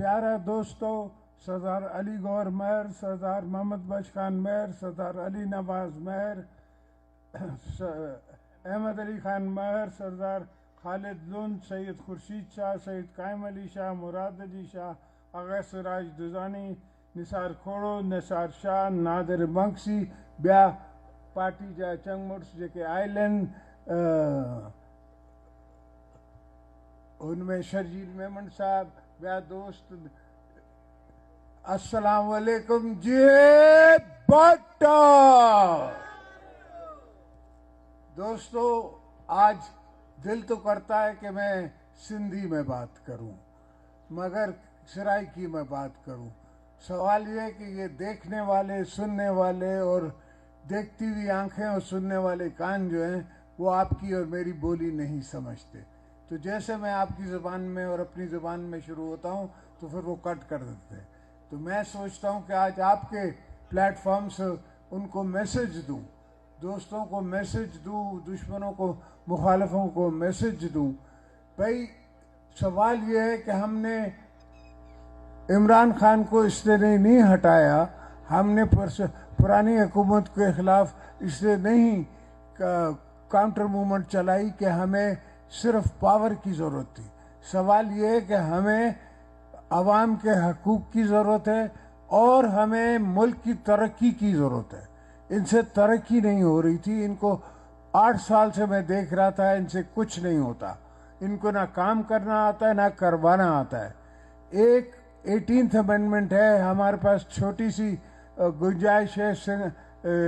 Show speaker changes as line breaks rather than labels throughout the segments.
प्यारा दोस्तों, सरदार अली गौहर मेहर, सरदार मोहम्मद बख्श खान मेहर, सरदार अली नवाज मेहर, अहमद अली खान मेहर, सरदार खालिद लुन, सैयद खुर्शीद शाह, सैयद कायम अली शाह, मुराद अली शाह, आगा सिराज दुजानी, निसार खोड़ो, निसार शाह, नादिर बंक्सी, ब्या पार्टी जा चंगमुट्स जेके आइलैंड उनमें शर्जील मेमन साहब, ब्या दोस्त, अस्सलाम वालेकुम जी भट्टा। दोस्तों, आज दिल तो करता है कि मैं सिंधी में बात करूं, मगर सराइकी में बात करूं। सवाल ये है कि ये देखने वाले, सुनने वाले और देखती हुई आंखें और सुनने वाले कान जो हैं वो आपकी और मेरी बोली नहीं समझते। तो जैसे मैं आपकी ज़ुबान में और अपनी ज़ुबान में शुरू होता हूँ तो फिर वो कट कर देते हैं। तो मैं सोचता हूँ कि आज आपके प्लेटफॉर्म से उनको मैसेज दूँ, दोस्तों को मैसेज दूँ, दुश्मनों को, मुखालफों को मैसेज दूँ। भाई सवाल ये है कि हमने इमरान खान को इसलिए नहीं हटाया, हमने पुरानी हुकूमत के ख़िलाफ़ इसलिए नहीं काउंटर मूवमेंट चलाई कि हमें सिर्फ पावर की ज़रूरत थी। सवाल ये है कि हमें आवाम के हकूक़ की ज़रूरत है और हमें मुल्क की तरक्की की ज़रूरत है। इनसे तरक्की नहीं हो रही थी। इनको 8 साल से मैं देख रहा था, इनसे कुछ नहीं होता। इनको ना काम करना आता है ना करवाना आता है। एक 18th अमेंडमेंट है, हमारे पास छोटी सी गुंजाइश है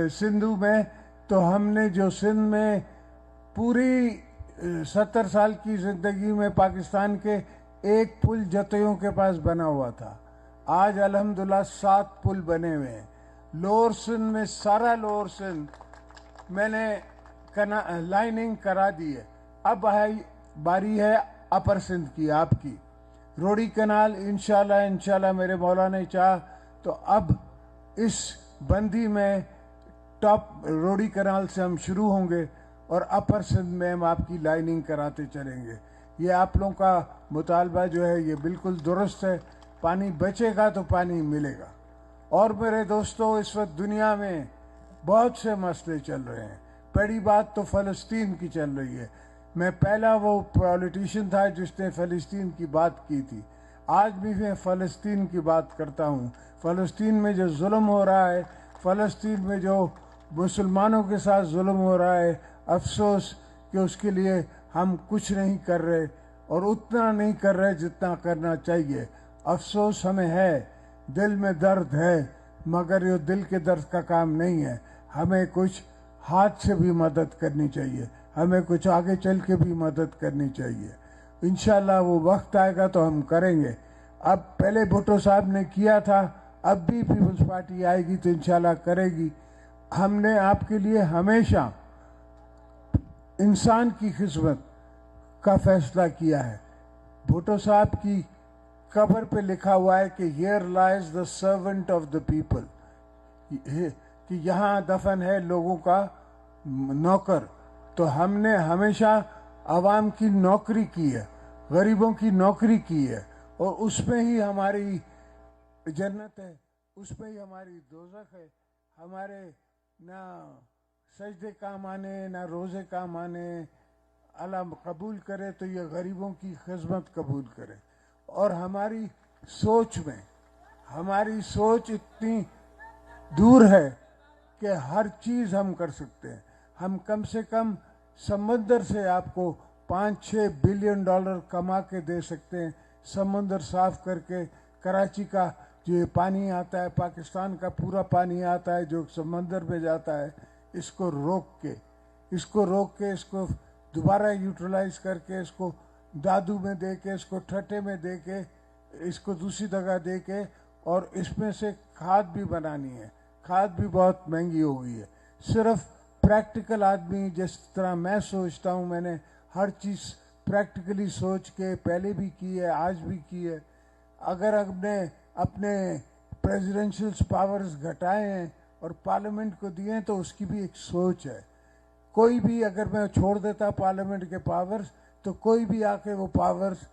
सिंधु में। तो हमने जो सिंध में पूरी 70 साल की ज़िंदगी में पाकिस्तान के एक पुल जतोइयों के पास बना हुआ था, आज अल्हम्दुलिल्लाह 7 पुल बने हुए हैं। लोअर सिंध में सारा लोअर सिंध मैंने लाइनिंग करा दी है। अब बारी है अपर सिंध की, आपकी। रोडी कनाल इंशाल्लाह मेरे मौला ने चाह तो अब इस बंदी में टॉप रोडी कनाल से हम शुरू होंगे और अपर सिंध में हम आपकी लाइनिंग कराते चलेंगे। ये आप लोगों का मुतालबा जो है ये बिल्कुल दुरुस्त है। पानी बचेगा तो पानी मिलेगा। और मेरे दोस्तों, इस वक्त दुनिया में बहुत से मसले चल रहे हैं। पहली बात तो फ़लस्तीन की चल रही है। मैं पहला वो पॉलिटिशियन था जिसने फ़लस्तीन की बात की थी। आज भी मैं फ़लस्तीन की बात करता हूँ। फ़लस्तीन में जो जुल्म हो रहा है, फ़लस्तीन में जो मुसलमानों के साथ जुल्म हो रहा है, अफसोस कि उसके लिए हम कुछ नहीं कर रहे और उतना नहीं कर रहे जितना करना चाहिए। अफसोस हमें है, दिल में दर्द है, मगर ये दिल के दर्द का काम नहीं है। हमें कुछ हाथ से भी मदद करनी चाहिए, हमें कुछ आगे चल के भी मदद करनी चाहिए। इंशाल्लाह वो वक्त आएगा तो हम करेंगे। अब पहले भुट्टो साहब ने किया था, अब भी पीपल्स पार्टी आएगी तो इंशाल्लाह करेगी। हमने आपके लिए हमेशा इंसान की खिदमत का फैसला किया है। भुट्टो साहब की कब्र पे लिखा हुआ है कि here lies the servant of the people, कि यहाँ दफन है लोगों का नौकर। तो हमने हमेशा आवाम की नौकरी की है, गरीबों की नौकरी की है, और उसमें ही हमारी जन्नत है, उसमें ही हमारी दोज़ख है। हमारे ना सजदे काम आने ना रोज़े काम आने। अल्लाह कबूल करे तो ये गरीबों की खिदमत कबूल करे। और हमारी सोच में, हमारी सोच इतनी दूर है कि हर चीज़ हम कर सकते हैं। हम कम से कम समंदर से आपको 5-6 बिलियन डॉलर कमा के दे सकते हैं। समंदर साफ करके, कराची का जो ये पानी आता है, पाकिस्तान का पूरा पानी आता है जो समंदर में जाता है, इसको रोक के इसको दोबारा यूटिलाइज करके, इसको दादू में दे के, इसको ठट्ठे में दे के, इसको दूसरी जगह दे के, और इसमें से खाद भी बनानी है। खाद भी बहुत महंगी हो गई है। सिर्फ प्रैक्टिकल आदमी जिस तरह मैं सोचता हूँ, मैंने हर चीज़ प्रैक्टिकली सोच के पहले भी की है, आज भी की है। अगर हमने अपने प्रेसिडेंशियल पावर्स घटाए हैं और पार्लियामेंट को दिए हैं तो उसकी भी एक सोच है। कोई भी अगर मैं छोड़ देता पार्लियामेंट के पावर्स तो कोई भी आके वो पावर्स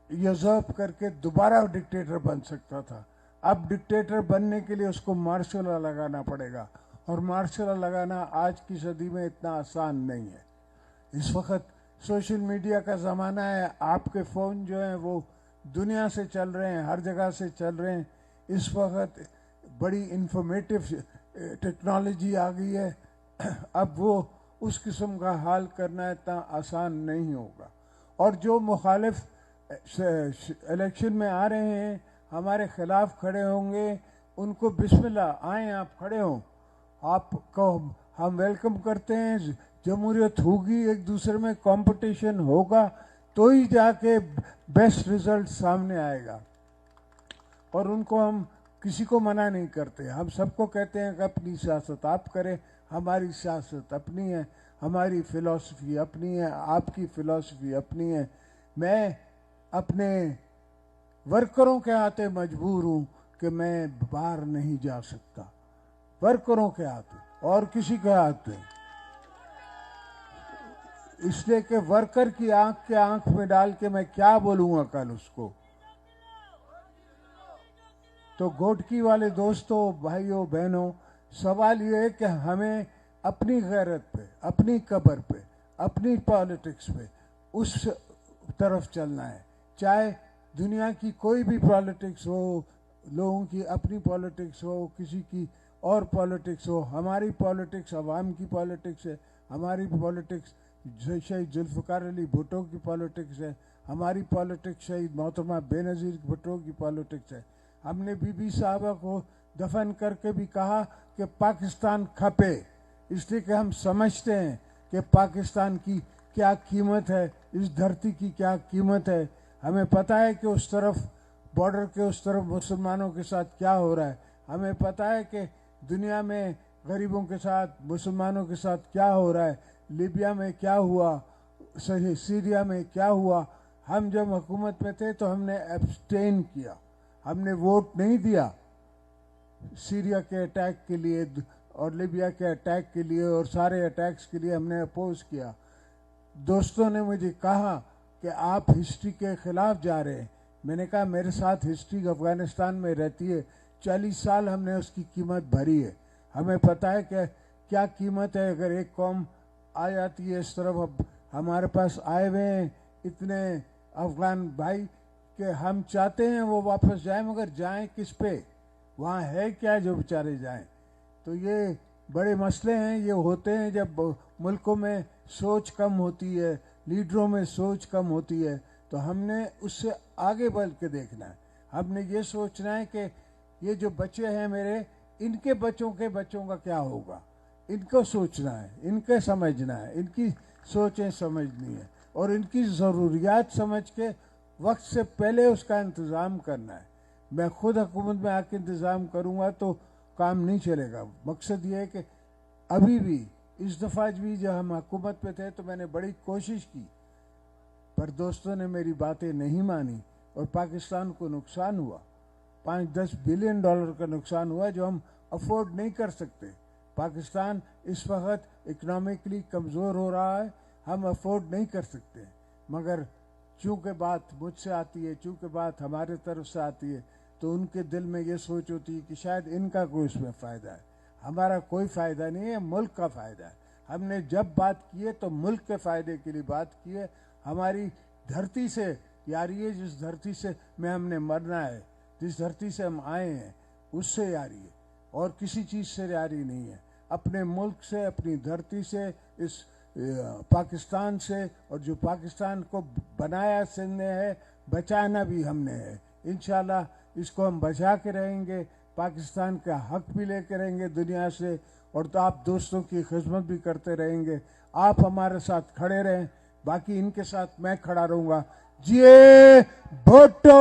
यूजर्प करके दोबारा डिक्टेटर बन सकता था। अब डिक्टेटर बनने के लिए उसको मार्शल लॉ लगाना पड़ेगा, और मार्शल लॉ लगाना आज की सदी में इतना आसान नहीं है। इस वक्त सोशल मीडिया का ज़माना है, आपके फ़ोन जो हैं वो दुनिया से चल रहे हैं, हर जगह से चल रहे हैं। इस वक्त बड़ी इंफॉर्मेटिव टेक्नोलॉजी आ गई है। अब वो उस किस्म का हाल करना इतना आसान नहीं होगा। और जो मुखालिफ इलेक्शन में आ रहे हैं, हमारे खिलाफ खड़े होंगे, उनको बिस्मिल्लाह, आए आप खड़े हों, आपको हम वेलकम करते हैं। जमहूरियत होगी, एक दूसरे में कंपटीशन होगा, तो ही जाके बेस्ट रिजल्ट सामने आएगा। और उनको हम किसी को मना नहीं करते, हम सबको कहते हैं कि अपनी सियासत आप करें, हमारी सियासत अपनी है, हमारी फिलॉसफी अपनी है, आपकी फिलॉसफी अपनी है। मैं अपने वर्करों के हाथे मजबूर हूँ कि मैं बाहर नहीं जा सकता, वर्करों के हाथे और किसी के हाथे, इसलिए कि वर्कर की आंख के आंख में डाल के मैं क्या बोलूंगा कल उसको। तो घोटकी वाले दोस्तों, भाइयों बहनों, सवाल ये है कि हमें अपनी गैरत पे, अपनी कब्र पे, अपनी पॉलिटिक्स पे उस तरफ चलना है। चाहे दुनिया की कोई भी पॉलिटिक्स हो, लोगों की अपनी पॉलिटिक्स हो, किसी की और पॉलिटिक्स हो, हमारी पॉलिटिक्स अवाम की पॉलिटिक्स है, हमारी पॉलिटिक्स शहीद जुल्फ़िकार अली भुट्टो की पॉलिटिक्स है, हमारी पॉलिटिक्स शहीद मोहतरमा बेनज़ीर भुट्टो की पॉलिटिक्स है। हमने बीबी साहबा को दफन करके भी कहा कि पाकिस्तान खपे, इसलिए कि हम समझते हैं कि पाकिस्तान की क्या कीमत है, इस धरती की क्या कीमत है। हमें पता है कि उस तरफ बॉर्डर के उस तरफ मुसलमानों के साथ क्या हो रहा है, हमें पता है कि दुनिया में गरीबों के साथ, मुसलमानों के साथ क्या हो रहा है, लीबिया में क्या हुआ, सीरिया में क्या हुआ। हम जब हुकूमत में थे तो हमने एब्सटेन किया, हमने वोट नहीं दिया सीरिया के अटैक के लिए और लीबिया के अटैक के लिए, और सारे अटैक्स के लिए हमने अपोज किया। दोस्तों ने मुझे कहा कि आप हिस्ट्री के खिलाफ जा रहे हैं। मैंने कहा मेरे साथ हिस्ट्री अफगानिस्तान में रहती है, 40 साल हमने उसकी कीमत भरी है। हमें पता है कि क्या कीमत है अगर एक कौम आ जाती है इस तरफ। अब हमारे पास आए हुए हैं इतने अफगान भाई कि हम चाहते हैं वो वापस जाएं, मगर जाएं किस पे, वहाँ है क्या जो बेचारे जाएं। तो ये बड़े मसले हैं, ये होते हैं जब मुल्कों में सोच कम होती है, लीडरों में सोच कम होती है। तो हमने उससे आगे बढ़ के देखना है। हमने ये सोचना है कि ये जो बच्चे हैं मेरे, इनके बच्चों के बच्चों का क्या होगा, इनको सोचना है, इनके समझना है, इनकी सोचें समझनी है, और इनकी ज़रूरियात समझ के वक्त से पहले उसका इंतज़ाम करना है। मैं खुद हुकूमत में आके इंतज़ाम करूँगा तो काम नहीं चलेगा। मकसद ये है कि अभी भी इस दफ़ा भी जब हम हुकूमत में थे तो मैंने बड़ी कोशिश की, पर दोस्तों ने मेरी बातें नहीं मानी और पाकिस्तान को नुकसान हुआ। 5-10 बिलियन डॉलर का नुकसान हुआ जो हम अफोर्ड नहीं कर सकते। पाकिस्तान इस वक्त इकोनॉमिकली कमज़ोर हो रहा है, हम अफोर्ड नहीं कर सकते। मगर चूँकि बात मुझसे आती है, चूँकि बात हमारे तरफ से आती है, तो उनके दिल में ये सोच होती है कि शायद इनका कोई इसमें फ़ायदा है। हमारा कोई फ़ायदा नहीं है, मुल्क का फ़ायदा है। हमने जब बात की है तो मुल्क के फ़ायदे के लिए बात की है। हमारी धरती से यारी है, जिस धरती से में हमने मरना है, जिस धरती से हम आए हैं, उससे यारी है और किसी चीज़ से यारी नहीं है। अपने मुल्क से, अपनी धरती से, इस पाकिस्तान से, और जो पाकिस्तान को बनाया हमने है, बचाना भी हमने है। इंशाल्लाह इसको हम बचा के रहेंगे, पाकिस्तान का हक भी लेके रहेंगे दुनिया से, और तो आप दोस्तों की खिदमत भी करते रहेंगे। आप हमारे साथ खड़े रहें, बाकी इनके साथ मैं खड़ा रहूँगा। जिए भुट्टो।